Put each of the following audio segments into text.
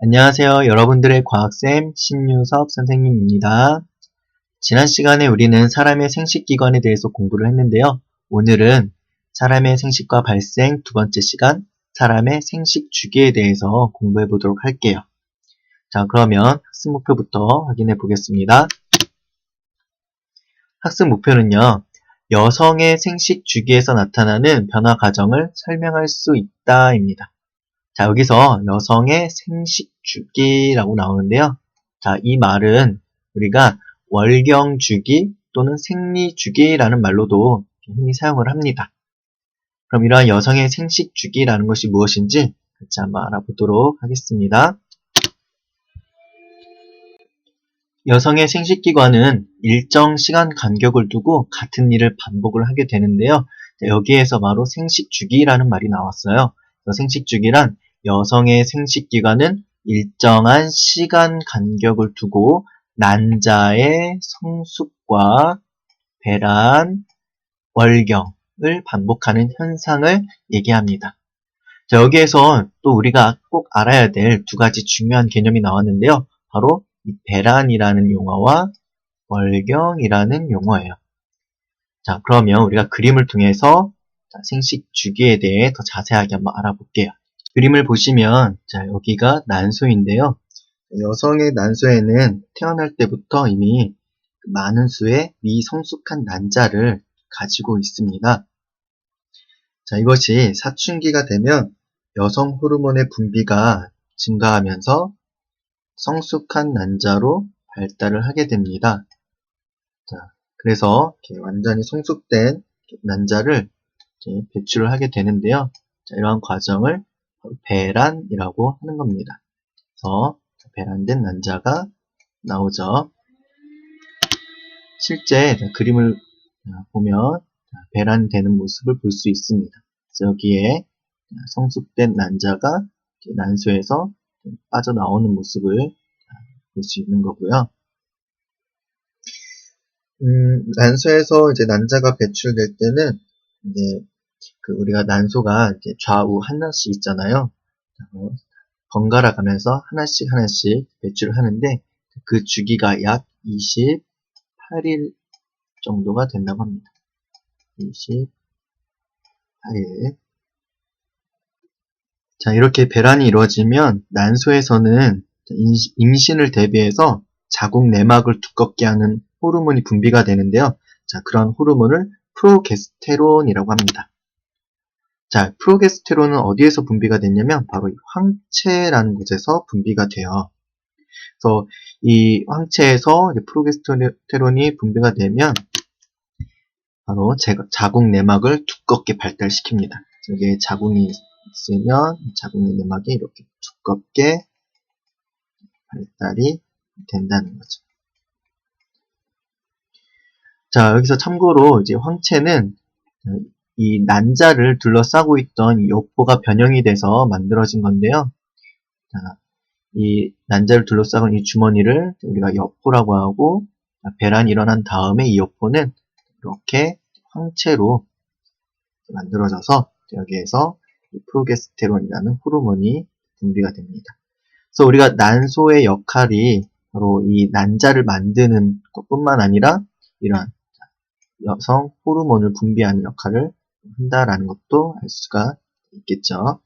안녕하세요. 여러분들의 과학쌤 신유섭 선생님입니다. 지난 시간에 우리는 사람의 생식기관에 대해서 공부를 했는데요. 오늘은 사람의 생식과 발생 두 번째 시간, 사람의 생식 주기에 대해서 공부해 보도록 할게요. 자, 그러면 학습 목표부터 확인해 보겠습니다. 학습 목표는요, 여성의 생식 주기에서 나타나는 변화 과정을 설명할 수 있다입니다. 자, 여기서 여성의 생식 주기라고 나오는데요. 자, 이 말은 우리가 월경 주기 또는 생리 주기라는 말로도 흔히 사용을 합니다. 그럼 이러한 여성의 생식 주기라는 것이 무엇인지 같이 한번 알아보도록 하겠습니다. 여성의 생식기관은 일정 시간 간격을 두고 같은 일을 반복을 하게 되는데요. 자, 여기에서 바로 생식 주기라는 말이 나왔어요. 생식 주기란 여성의 생식기관은 일정한 시간 간격을 두고 난자의 성숙과 배란, 월경을 반복하는 현상을 얘기합니다. 자, 여기에서 또 우리가 꼭 알아야 될 두 가지 중요한 개념이 나왔는데요. 바로 이 배란이라는 용어와 월경이라는 용어예요. 자, 그러면 우리가 그림을 통해서 생식 주기에 대해 더 자세하게 한번 알아볼게요. 그림을 보시면 자, 여기가 난소인데요. 여성의 난소에는 태어날 때부터 이미 많은 수의 미성숙한 난자를 가지고 있습니다. 자, 이것이 사춘기가 되면 여성 호르몬의 분비가 증가하면서 성숙한 난자로 발달을 하게 됩니다. 자, 그래서 이렇게 완전히 성숙된 난자를 배출을 하게 되는데요. 자, 이러한 과정을 배란이라고 하는 겁니다. 그래서 배란된 난자가 나오죠. 실제 그림을 보면 배란되는 모습을 볼 수 있습니다. 그래서 여기에 성숙된 난자가 난소에서 빠져나오는 모습을 볼 수 있는 거고요. 난소에서 이제 난자가 배출될 때는 이제 우리가 난소가 이제 좌우 하나씩 있잖아요. 번갈아 가면서 하나씩 배출을 하는데 그 주기가 약 28일 정도가 된다고 합니다. 28일. 자, 이렇게 배란이 이루어지면 난소에서는 임신을 대비해서 자궁 내막을 두껍게 하는 호르몬이 분비가 되는데요. 자, 그런 호르몬을 프로게스테론이라고 합니다. 자, 프로게스테론은 어디에서 분비가 되냐면 바로 이 황체라는 곳에서 분비가 돼요. 그래서 이 황체에서 프로게스테론이 분비가 되면 바로 자궁 내막을 두껍게 발달시킵니다. 여기에 자궁이 있으면 자궁 내막이 이렇게 두껍게 발달이 된다는 거죠. 자, 여기서 참고로 이제 황체는 이 난자를 둘러싸고 있던 이 요포가 변형이 돼서 만들어진 건데요. 자, 이 난자를 둘러싸고 이 주머니를 우리가 여포라고 하고, 배란이 일어난 다음에 이 여포는 이렇게 황체로 만들어져서 여기에서 이 프로게스테론이라는 호르몬이 분비가 됩니다. 그래서 우리가 난소의 역할이 바로 이 난자를 만드는 것뿐만 아니라 이런 여성 호르몬을 분비하는 역할을 한다라는 것도 알 수가 있겠죠.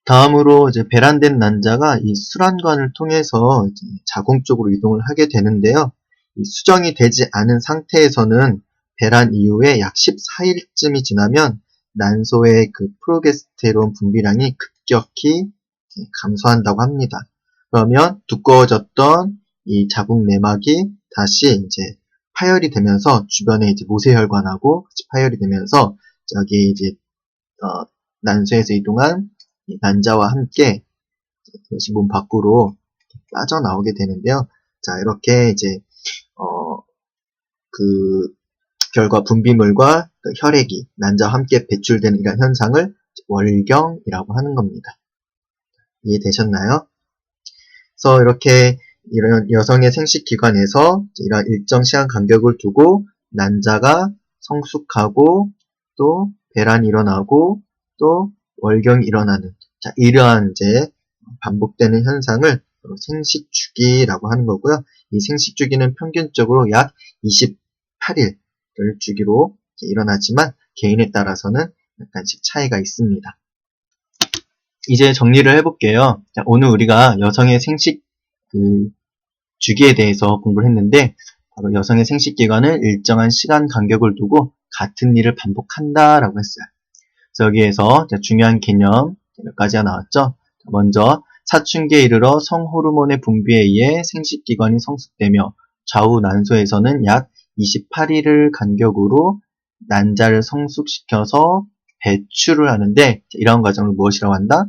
다음으로 이제 배란된 난자가 이 수란관을 통해서 이제 자궁 쪽으로 이동을 하게 되는데요. 이 수정이 되지 않은 상태에서는 배란 이후에 약 14일쯤이 지나면 난소의 그 프로게스테론 분비량이 급격히 감소한다고 합니다. 그러면 두꺼워졌던 이 자궁 내막이 다시 이제 파열이 되면서 주변에 이제 모세혈관하고 같이 파열이 되면서 저기 이제 난소에서 이동한 이 난자와 함께 다시 몸 밖으로 빠져나오게 되는데요. 자, 이렇게 이제 그 결과 분비물과 혈액이 난자와 함께 배출되는 이런 현상을 월경이라고 하는 겁니다. 이해되셨나요? 그래서 이렇게 이런 여성의 생식기관에서 이런 일정 시간 간격을 두고 난자가 성숙하고 또 배란이 일어나고 또 월경이 일어나는, 자, 이러한 이제 반복되는 현상을 생식주기라고 하는 거고요. 이 생식주기는 평균적으로 약 28일을 주기로 일어나지만 개인에 따라서는 약간씩 차이가 있습니다. 이제 정리를 해볼게요. 자, 오늘 우리가 여성의 생식 주기에 대해서 공부를 했는데 바로 여성의 생식기관은 일정한 시간 간격을 두고 같은 일을 반복한다라고 했어요. 그래서 여기에서 중요한 개념 몇 가지가 나왔죠. 먼저 사춘기에 이르러 성호르몬의 분비에 의해 생식기관이 성숙되며 좌우 난소에서는 약 28일을 간격으로 난자를 성숙시켜서 배출을 하는데 이러한 과정을 무엇이라고 한다?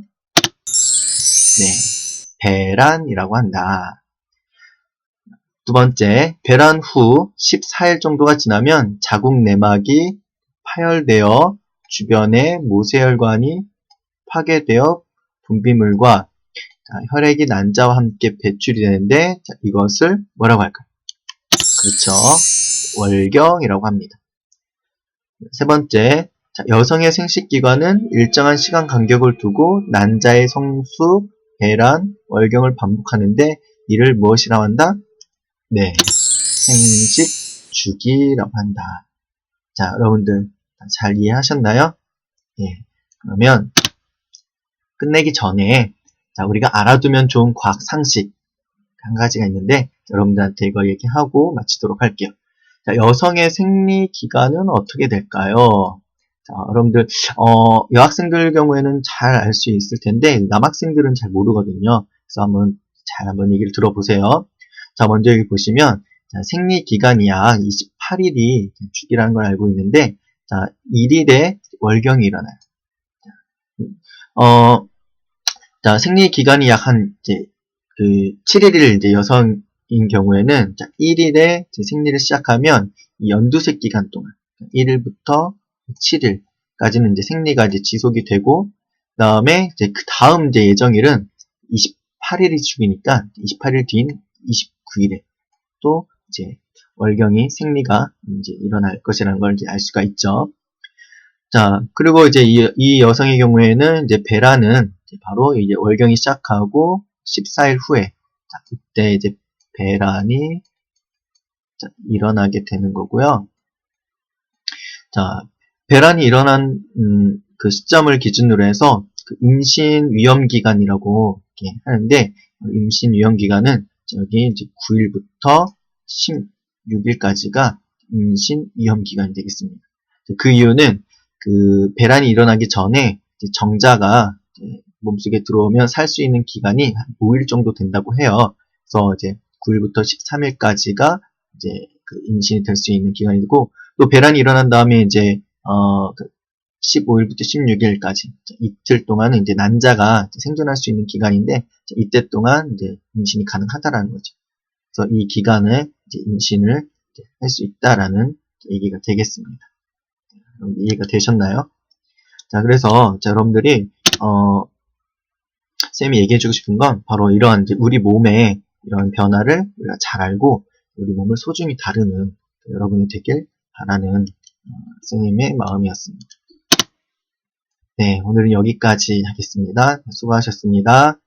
네, 배란이라고 한다. 두 번째, 배란 후 14일 정도가 지나면 자궁 내막이 파열되어 주변의 모세혈관이 파괴되어 분비물과 혈액이 난자와 함께 배출이 되는데 이것을 뭐라고 할까요? 그렇죠. 월경이라고 합니다. 세 번째, 여성의 생식기관은 일정한 시간 간격을 두고 난자의 성숙, 배란, 월경을 반복하는데 이를 무엇이라고 한다? 네, 생식주기라고 한다. 자, 여러분들 잘 이해하셨나요? 예, 그러면 끝내기 전에 우리가 알아두면 좋은 과학 상식 한 가지가 있는데 여러분들한테 이거 얘기하고 마치도록 할게요. 자, 여성의 생리 기간은 어떻게 될까요? 자, 여러분들 여학생들 경우에는 잘 알 수 있을 텐데 남학생들은 잘 모르거든요. 그래서 한번 얘기를 들어보세요. 자, 먼저 여기 보시면 생리 기간이 약 28일이 주기라는 걸 알고 있는데 자, 1일에 월경이 일어나요. 자, 생리 기간이 약 한 7일을 이제 여성인 경우에는 1일에 생리를 시작하면 이 연두색 기간 동안 1일부터 7일까지는 이제 생리가 이제 지속이 되고 그다음에 이제 그 다음 이제 예정일은 28일이 주기니까 28일 뒤인 29일에 또 이제 월경이 생리가 이제 일어날 것이라는 걸 이제 알 수가 있죠. 자, 그리고 이제 이 여성의 경우에는 이제 배란은 바로 이제 월경이 시작하고 14일 후에 자, 그때 이제 배란이 일어나게 되는 거고요. 자, 배란이 일어난 그 시점을 기준으로 해서 그 임신 위험 기간이라고 하는데 임신 위험 기간은 여기 이제 9일부터 16일까지가 임신 위험 기간이 되겠습니다. 그 이유는 그 배란이 일어나기 전에 정자가 몸속에 들어오면 살 수 있는 기간이 한 5일 정도 된다고 해요. 그래서 이제 9일부터 13일까지가 이제 그 임신이 될 수 있는 기간이고 또 배란이 일어난 다음에 이제 15일부터 16일까지 이틀 동안은 이제 난자가 생존할 수 있는 기간인데 이때 동안 이제 임신이 가능하다라는 거죠. 그래서 이 기간에 이제 임신을 할 수 있다라는 얘기가 되겠습니다. 이해가 되셨나요? 자, 그래서 여러분들이 쌤이 얘기해주고 싶은 건 바로 이러한 이제 우리 몸의 이런 변화를 우리가 잘 알고 우리 몸을 소중히 다루는 여러분이 되길 바라는 선생님의 마음이었습니다. 네, 오늘은 여기까지 하겠습니다. 수고하셨습니다.